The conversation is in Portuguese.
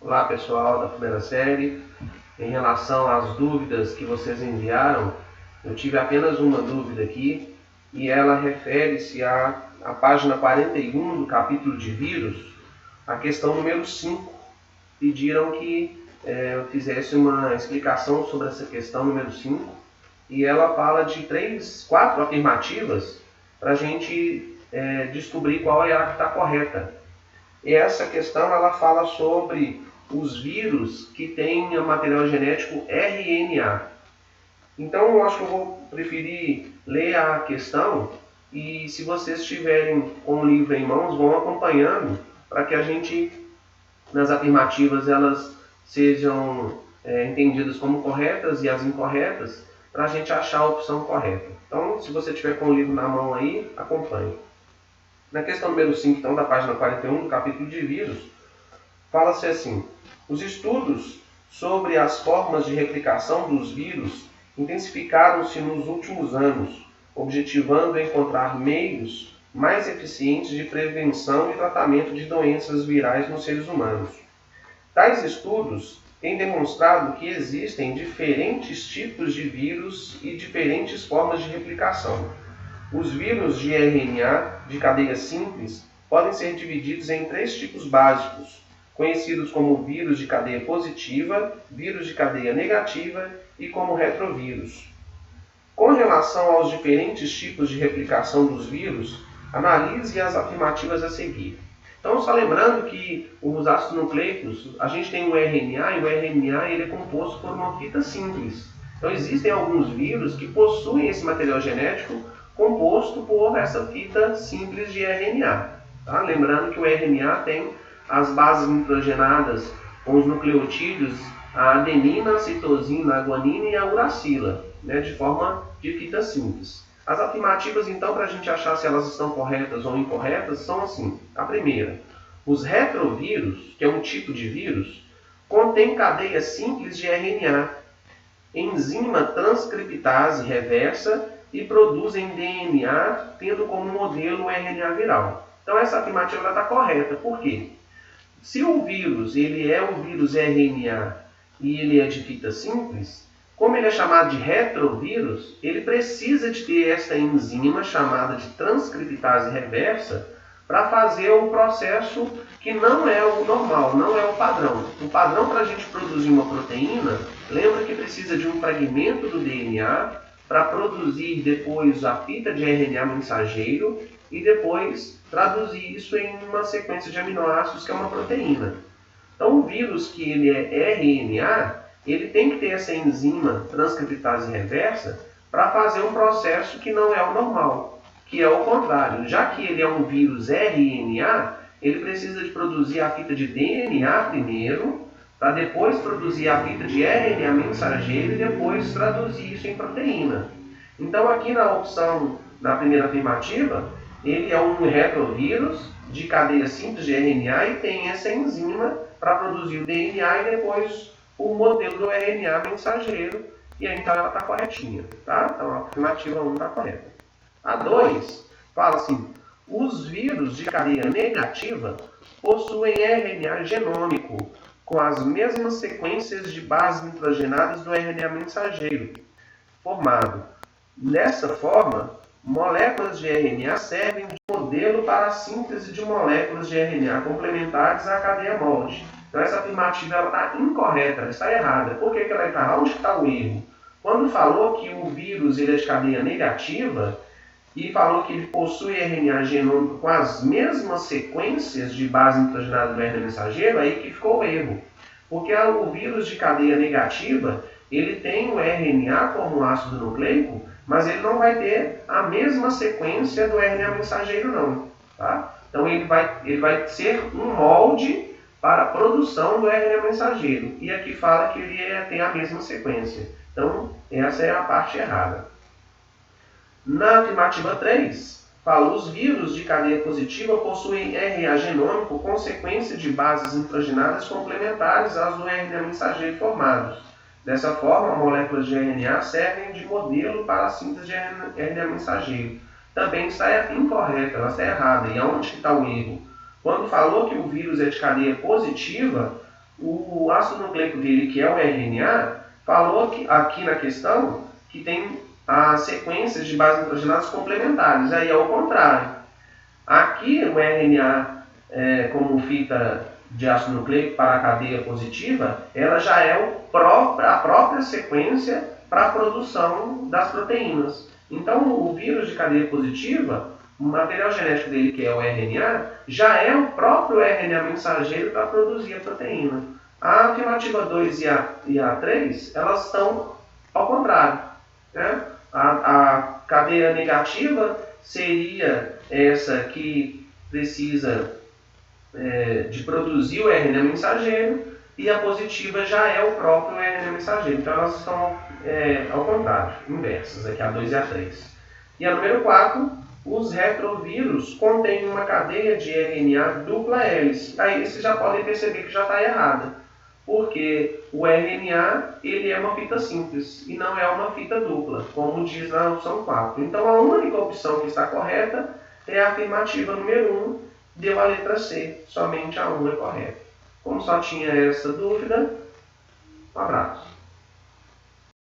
Olá pessoal da primeira série, em relação às dúvidas que vocês enviaram, eu tive apenas uma dúvida aqui e ela refere-se à página 41 do capítulo de vírus, a questão número 5. Pediram que eu fizesse uma explicação sobre essa questão número 5 e ela fala de 4 afirmativas para a gente descobrir qual é a que está correta. E essa questão ela fala sobre os vírus que têm o material genético RNA. Então eu acho que eu vou preferir ler a questão e se vocês estiverem com o livro em mãos, vão acompanhando para que a gente, nas afirmativas, elas sejam entendidas como corretas e as incorretas, para a gente achar a opção correta. Então, se você tiver com o livro na mão aí, acompanhe. Na questão número 5, então, da página 41, do capítulo de vírus, fala-se assim: os estudos sobre as formas de replicação dos vírus intensificaram-se nos últimos anos, objetivando encontrar meios mais eficientes de prevenção e tratamento de doenças virais nos seres humanos. Tais estudos têm demonstrado que existem diferentes tipos de vírus e diferentes formas de replicação. Os vírus de RNA de cadeia simples podem ser divididos em 3 tipos básicos, conhecidos como vírus de cadeia positiva, vírus de cadeia negativa e como retrovírus. Com relação aos diferentes tipos de replicação dos vírus, analise as afirmativas a seguir. Então, só lembrando que os ácidos nucleicos, a gente tem o RNA e o RNA ele é composto por uma fita simples. Então, existem alguns vírus que possuem esse material genético composto por essa fita simples de RNA. Tá? Lembrando que o RNA tem as bases nitrogenadas com os nucleotídeos, a adenina, a citosina, a guanina e a uracila, né, de forma de fita simples. As afirmativas, então, para a gente achar se elas estão corretas ou incorretas, são assim. A primeira: os retrovírus, que é um tipo de vírus, contém cadeia simples de RNA, enzima transcriptase reversa e produzem DNA tendo como modelo o RNA viral. Então essa afirmativa está correta. Por quê? Se o vírus ele é um vírus RNA e ele é de fita simples, como ele é chamado de retrovírus, ele precisa de ter essa enzima chamada de transcriptase reversa para fazer um processo que não é o normal, não é o padrão. O padrão para a gente produzir uma proteína, lembra que precisa de um fragmento do DNA para produzir depois a fita de RNA mensageiro e depois traduzir isso em uma sequência de aminoácidos que é uma proteína. Então o vírus que ele é RNA, ele tem que ter essa enzima transcriptase reversa para fazer um processo que não é o normal, que é o contrário. Já que ele é um vírus RNA, ele precisa de produzir a fita de DNA primeiro, para depois produzir a fita de RNA mensageiro e depois traduzir isso em proteína. Então aqui na opção, na primeira afirmativa, ele é um retrovírus de cadeia simples de RNA e tem essa enzima para produzir o DNA e depois o modelo do RNA mensageiro, e aí então ela está corretinha, tá? Então a afirmativa 1 está correta. A 2 fala assim: os vírus de cadeia negativa possuem RNA genômico com as mesmas sequências de bases nitrogenadas do RNA mensageiro formado. Dessa forma, moléculas de RNA servem de modelo para a síntese de moléculas de RNA complementares à cadeia molde. Então essa afirmativa está incorreta, ela está errada. Por que ela está? Onde está o erro? Quando falou que o vírus ele é de cadeia negativa e falou que ele possui RNA genômico com as mesmas sequências de base nitrogenada do RNA mensageiro, aí que ficou o erro. Porque o vírus de cadeia negativa, ele tem o RNA como ácido nucleico, mas ele não vai ter a mesma sequência do RNA mensageiro não. Tá? Então ele vai ser um molde para a produção do RNA mensageiro. E aqui fala que ele tem a mesma sequência. Então essa é a parte errada. Na afirmativa 3, fala: os vírus de cadeia positiva possuem RNA genômico com sequência de bases nitrogenadas complementares às do RNA mensageiro formados. Dessa forma, moléculas de RNA servem de modelo para a síntese de RNA mensageiro. Também está incorreta, ela está errada. E aonde está o erro? Quando falou que o vírus é de cadeia positiva, O ácido nucleico dele, que é o RNA, falou que, aqui na questão que tem as sequências de bases nitrogenadas complementares. Aí é o contrário. Aqui o RNA, como fita de ácido nucleico para a cadeia positiva, ela já é a própria sequência para a produção das proteínas. Então o vírus de cadeia positiva, o material genético dele, que é o RNA, já é o próprio RNA mensageiro para produzir a proteína. A afirmativa 2 e a 3, elas estão ao contrário, né? A cadeia negativa seria essa que precisa de produzir o RNA mensageiro, e a positiva já é o próprio RNA mensageiro. Então elas estão ao contrário, inversas, aqui a 2 e a 3. E a número 4, os retrovírus contêm uma cadeia de RNA dupla hélice. Aí vocês já podem perceber que já está errada, porque o RNA ele é uma fita simples e não é uma fita dupla, como diz na opção 4. Então a única opção que está correta é a afirmativa número 1, deu a letra C, somente a 1 é correta. Como só tinha essa dúvida, um abraço.